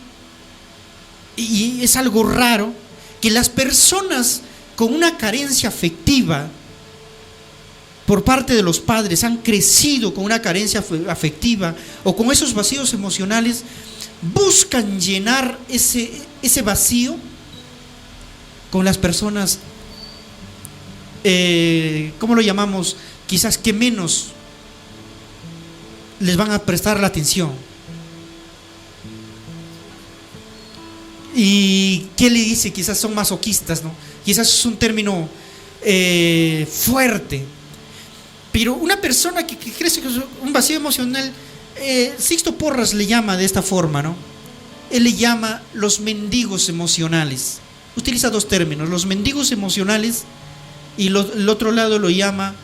y es algo raro, que las personas con una carencia afectiva por parte de los padres, han crecido con una carencia afectiva o con esos vacíos emocionales, buscan llenar ese vacío con las personas, ¿cómo lo llamamos? Quizás que menos les van a prestar la atención. ¿Y qué le dice? Quizás son masoquistas, ¿no? Quizás es un término fuerte, pero una persona que crece con un vacío emocional, Sixto Porras le llama de esta forma, ¿no? Él le llama los mendigos emocionales. Utiliza dos términos, los mendigos emocionales, y el otro lado lo llama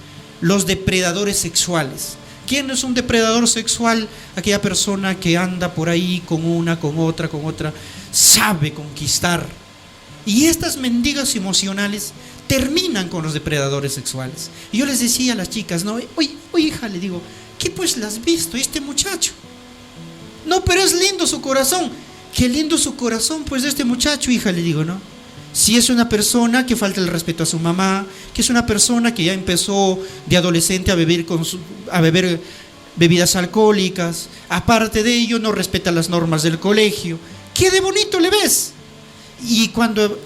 los depredadores sexuales. ¿Quién es un depredador sexual? Aquella persona que anda por ahí con una, con otra, sabe conquistar. Y estas mendigas emocionales terminan con los depredadores sexuales. Y yo les decía a las chicas, ¿no? Oye, hija, le digo, ¿qué pues la has visto este muchacho? No, pero es lindo su corazón. Qué lindo su corazón, pues, de este muchacho, hija, le digo, ¿no? Si es una persona que falta el respeto a su mamá, que es una persona que ya empezó de adolescente a beber bebidas alcohólicas, aparte de ello no respeta las normas del colegio, ¿qué de bonito le ves? Y cuando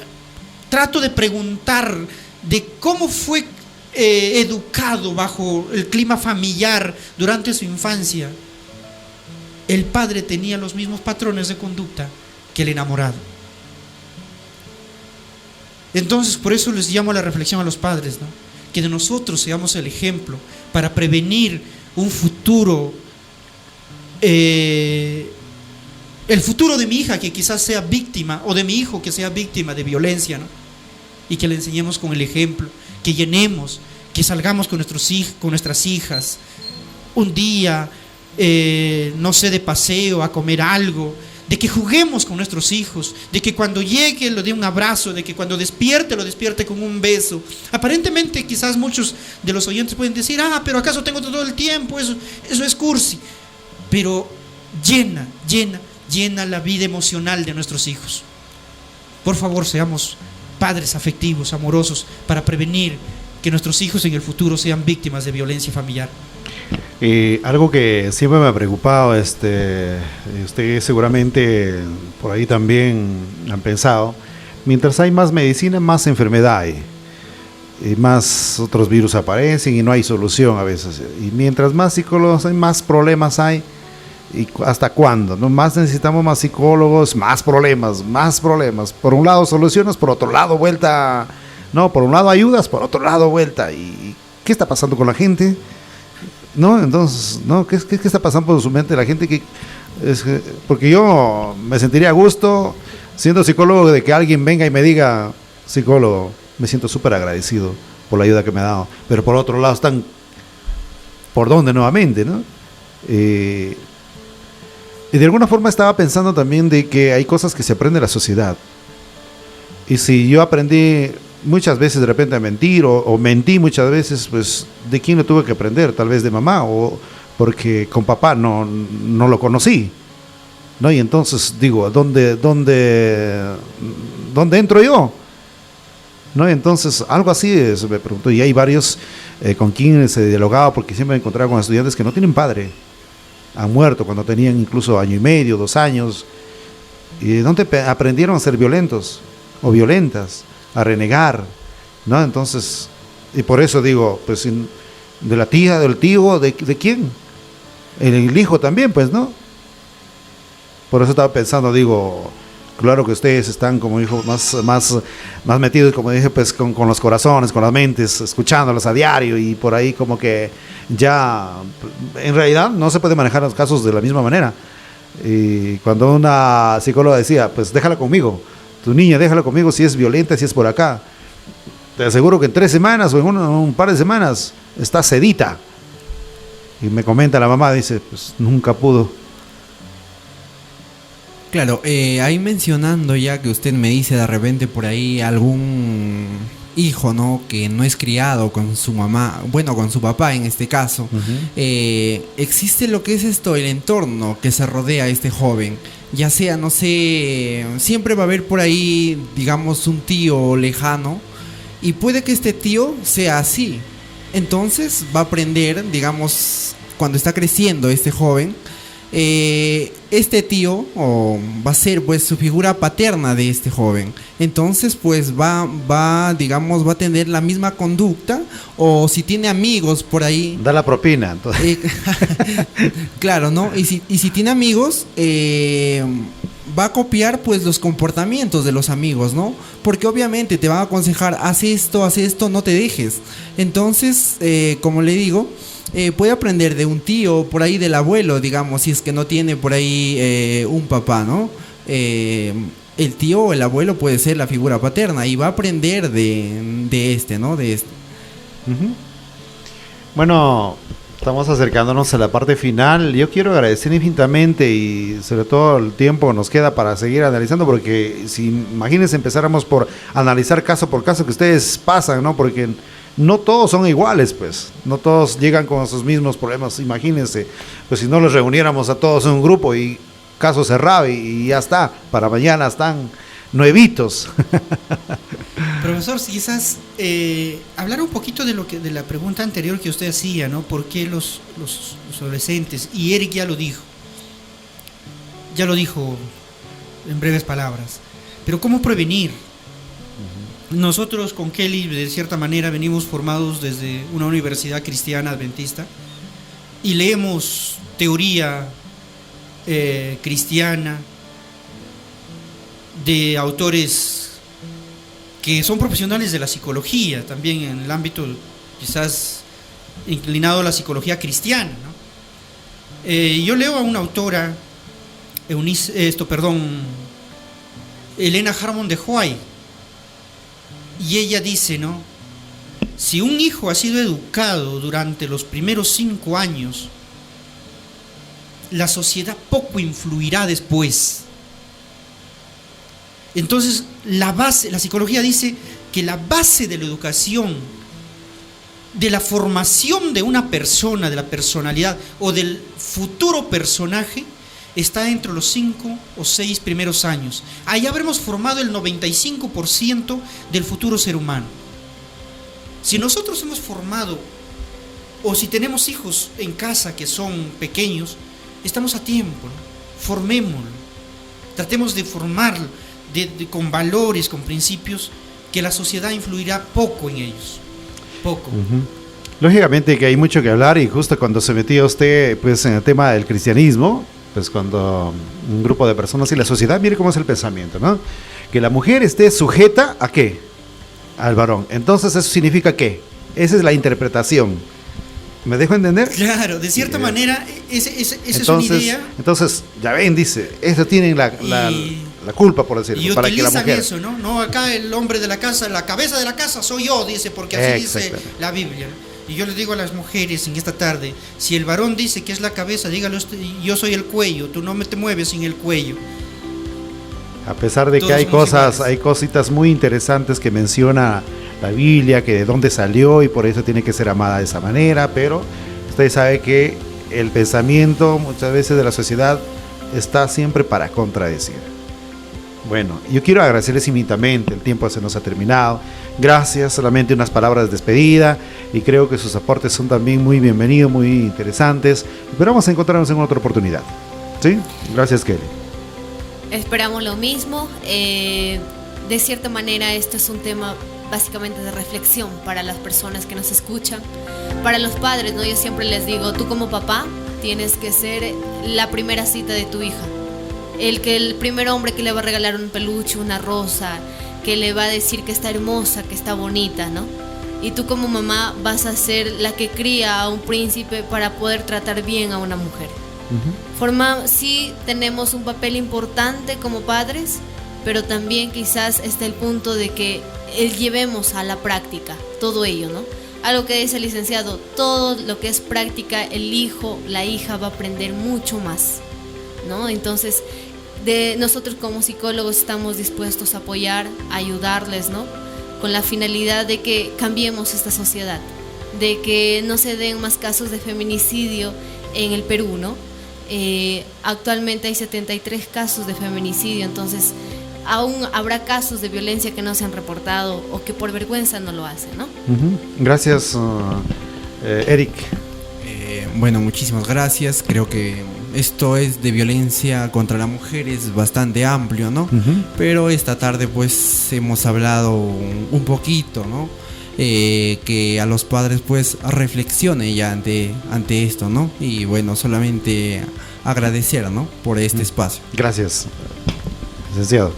trato de preguntar de cómo fue educado bajo el clima familiar durante su infancia, el padre tenía los mismos patrones de conducta que el enamorado. Entonces, por eso les llamo a la reflexión a los padres, ¿no? Que de nosotros seamos el ejemplo para prevenir un futuro, el futuro de mi hija que quizás sea víctima, o de mi hijo que sea víctima de violencia, ¿no? Y que le enseñemos con el ejemplo, que llenemos, que salgamos con nuestras hijas un día, no sé, de paseo, a comer algo, de que juguemos con nuestros hijos, de que cuando llegue le dé un abrazo, de que cuando despierte lo despierte con un beso. Aparentemente quizás muchos de los oyentes pueden decir, pero acaso tengo todo el tiempo, eso es cursi. Pero llena la vida emocional de nuestros hijos. Por favor, seamos padres afectivos, amorosos, para prevenir que nuestros hijos en el futuro sean víctimas de violencia familiar.
Algo que siempre me ha preocupado, usted seguramente por ahí también han pensado, mientras hay más medicina, más enfermedad hay, y más otros virus aparecen y no hay solución a veces, y mientras más psicólogos hay, más problemas hay. ¿Y hasta cuándo? ¿No? Más necesitamos más psicólogos, más problemas. Por un lado soluciones, por otro lado vuelta. No, por un lado ayudas, por otro lado vuelta. ¿Y qué está pasando con la gente? ¿no? Entonces, ¿no? ¿Qué está pasando por su mente la gente porque yo me sentiría a gusto siendo psicólogo de que alguien venga y me diga, psicólogo, me siento súper agradecido por la ayuda que me ha dado, pero por otro lado están, ¿por dónde nuevamente, no? Y de alguna forma estaba pensando también de que hay cosas que se aprende en la sociedad, y si yo aprendí muchas veces de repente a mentir, o mentí muchas veces, pues ¿de quién lo tuve que aprender? Tal vez de mamá, o porque con papá no lo conocí, ¿no? Y entonces digo, ¿dónde entro yo? ¿No? Entonces algo así me preguntó, y hay varios con quienes he dialogado, porque siempre me he encontrado con estudiantes que no tienen padre, han muerto cuando tenían incluso 1 año y medio, 2 años, y ¿dónde aprendieron a ser violentos o violentas, a renegar, ¿no? Entonces, y por eso digo, pues de la tía, del tío, ¿de quién? El hijo también, pues, ¿no? Por eso estaba pensando, digo, claro que ustedes están, como dijo, más metidos, como dije, pues con los corazones, con las mentes, escuchándolos a diario, y por ahí como que ya, en realidad no se puede manejar los casos de la misma manera. Y cuando una psicóloga decía, pues déjala conmigo, tu niña déjala conmigo si es violenta, si es por acá, te aseguro que en 3 semanas o en un par de semanas está sedita. Y me comenta la mamá, dice, pues nunca pudo.
Claro, ahí mencionando ya que usted me dice de repente por ahí algún hijo, ¿no? Que no es criado con su mamá, bueno, con su papá en este caso. Existe lo que es esto, el entorno que se rodea a este joven. Ya sea, no sé, siempre va a haber por ahí, digamos, un tío lejano, y puede que este tío sea así. Entonces va a aprender, digamos, cuando está creciendo este joven, este tío va a ser pues su figura paterna de este joven. Entonces pues va digamos, va a tener la misma conducta, o si tiene amigos por ahí,
da la propina, entonces.
Claro, ¿no? Y si tiene amigos, va a copiar pues los comportamientos de los amigos, ¿no? Porque obviamente te van a aconsejar, haz esto, no te dejes. Entonces, como le digo, puede aprender de un tío, por ahí del abuelo, digamos, si es que no tiene por ahí un papá, ¿no? El tío o el abuelo puede ser la figura paterna, y va a aprender de este, ¿no? De este.
Bueno, estamos acercándonos a la parte final. Yo quiero agradecer infinitamente, y sobre todo el tiempo nos queda para seguir analizando, porque si imagínense empezáramos por analizar caso por caso que ustedes pasan, ¿no? Porque no todos son iguales, pues, no todos llegan con sus mismos problemas. Imagínense, pues si no los reuniéramos a todos en un grupo y caso cerrado y ya está, para mañana están nuevitos.
Profesor, quizás hablar un poquito de la pregunta anterior que usted hacía, ¿no? ¿Por qué los adolescentes? Y Eric ya lo dijo en breves palabras. Pero ¿cómo prevenir? Nosotros con Kelly, de cierta manera, venimos formados desde una universidad cristiana adventista, y leemos teoría cristiana de autores que son profesionales de la psicología, también en el ámbito quizás inclinado a la psicología cristiana, ¿no? Yo leo a una autora, Elena Harmon de Huay, y ella dice, ¿no? Si un hijo ha sido educado durante los primeros 5 años, la sociedad poco influirá después. Entonces, la psicología dice que la base de la educación, de la formación de una persona, de la personalidad o del futuro personaje, está entre los 5 o 6 primeros años. Ahí habremos formado el 95% del futuro ser humano. Si nosotros hemos formado, o si tenemos hijos en casa que son pequeños, estamos a tiempo, ¿no? Formémoslo. Tratemos de formarlo con valores, con principios, que la sociedad influirá poco en ellos. Poco.
Lógicamente que hay mucho que hablar, y justo cuando se metió usted pues en el tema del cristianismo, pues cuando un grupo de personas y la sociedad, mire cómo es el pensamiento, ¿no? Que la mujer esté sujeta ¿a qué? Al varón. Entonces eso significa ¿qué? Esa es la interpretación. ¿Me dejo entender?
Claro, de cierta manera, esa es una idea.
Entonces, ya ven, dice, eso tienen la culpa, por decirlo,
y
para que la
utilizan
mujer...
eso, ¿no? No, acá el hombre de la casa, la cabeza de la casa soy yo, dice, porque así dice la Biblia. Y yo les digo a las mujeres en esta tarde, si el varón dice que es la cabeza, dígalo usted, yo soy el cuello, tú no te mueves sin el cuello.
A pesar de que hay cositas muy interesantes que menciona la Biblia, que de dónde salió y por eso tiene que ser amada de esa manera, pero usted sabe que el pensamiento muchas veces de la sociedad está siempre para contradecir. Bueno, yo quiero agradecerles infinitamente, el tiempo se nos ha terminado. Gracias, solamente unas palabras de despedida y creo que sus aportes son también muy bienvenidos, muy interesantes. Esperamos encontrarnos en otra oportunidad. ¿Sí? Gracias, Kelly.
Esperamos lo mismo. De cierta manera, esto es un tema básicamente de reflexión para las personas que nos escuchan, para los padres, ¿no? Yo siempre les digo, tú como papá tienes que ser la primera cita de tu hija, el primer hombre que le va a regalar un peluche, una rosa, que le va a decir que está hermosa, que está bonita, ¿no? Y tú como mamá vas a ser la que cría a un príncipe para poder tratar bien a una mujer. Sí tenemos un papel importante como padres, pero también quizás está el punto de que llevemos a la práctica todo ello, ¿no? Algo que dice el licenciado, todo lo que es práctica, el hijo, la hija va a aprender mucho más, ¿no? Entonces, nosotros como psicólogos estamos dispuestos a apoyar, a ayudarles, ¿no? Con la finalidad de que cambiemos esta sociedad, de que no se den más casos de feminicidio en el Perú, ¿no? Actualmente hay 73 casos de feminicidio, entonces aún habrá casos de violencia que no se han reportado o que por vergüenza no lo hacen, ¿no?
Gracias, Eric.
Bueno, muchísimas gracias. Creo que esto es de violencia contra la mujer, es bastante amplio, ¿no? Pero esta tarde pues hemos hablado un poquito, ¿no? Que a los padres pues reflexionen ya ante esto, ¿no? Y bueno, solamente agradecer, ¿no? Por este espacio.
Gracias, licenciado.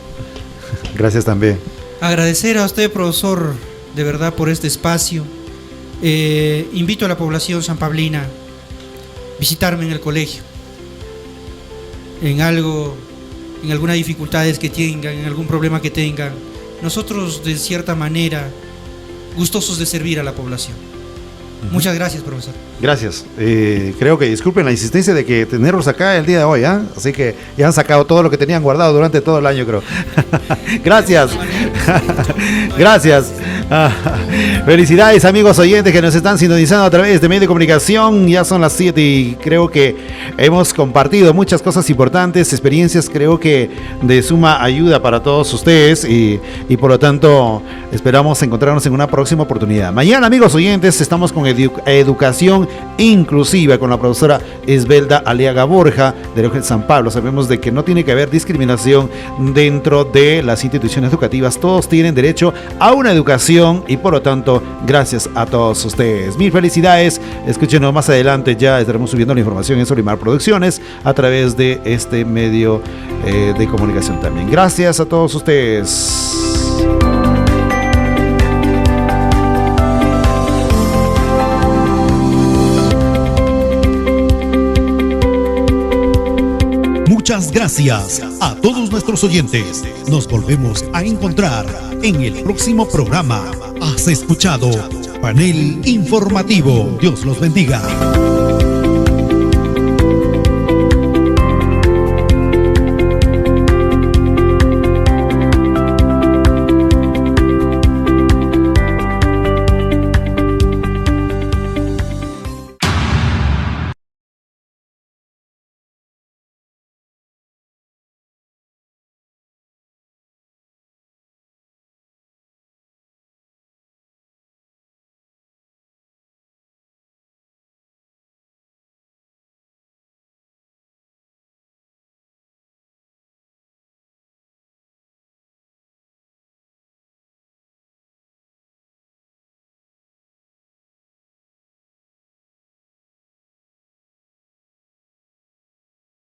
Gracias también.
Agradecer a usted, profesor, de verdad por este espacio. Invito a la población sanpablina a visitarme en el colegio. En algunas dificultades que tengan, en algún problema que tengan. Nosotros, de cierta manera, gustosos de servir a la población. Muchas gracias, profesor.
Gracias. Creo que disculpen la insistencia de que tenerlos acá el día de hoy, ¿eh? Así que ya han sacado todo lo que tenían guardado durante todo el año, creo. Gracias. Gracias. Felicidades, amigos oyentes que nos están sintonizando a través de medio de comunicación. Ya son las 7 y creo que hemos compartido muchas cosas importantes, experiencias, creo que de suma ayuda para todos ustedes y por lo tanto esperamos encontrarnos en una próxima oportunidad. Mañana, amigos oyentes, estamos con educación inclusiva con la profesora Esbelda Aliaga Borja de la San Pablo. Sabemos de que no tiene que haber discriminación dentro de las instituciones educativas. Todos tienen derecho a una educación y por lo tanto, gracias a todos ustedes. Mil felicidades. Escúchenos más adelante, ya estaremos subiendo la información en Solimar Producciones a través de este medio de comunicación también. Gracias a todos ustedes.
Muchas gracias a todos nuestros oyentes. Nos volvemos a encontrar en el próximo programa. Has escuchado Panel Informativo. Dios los bendiga.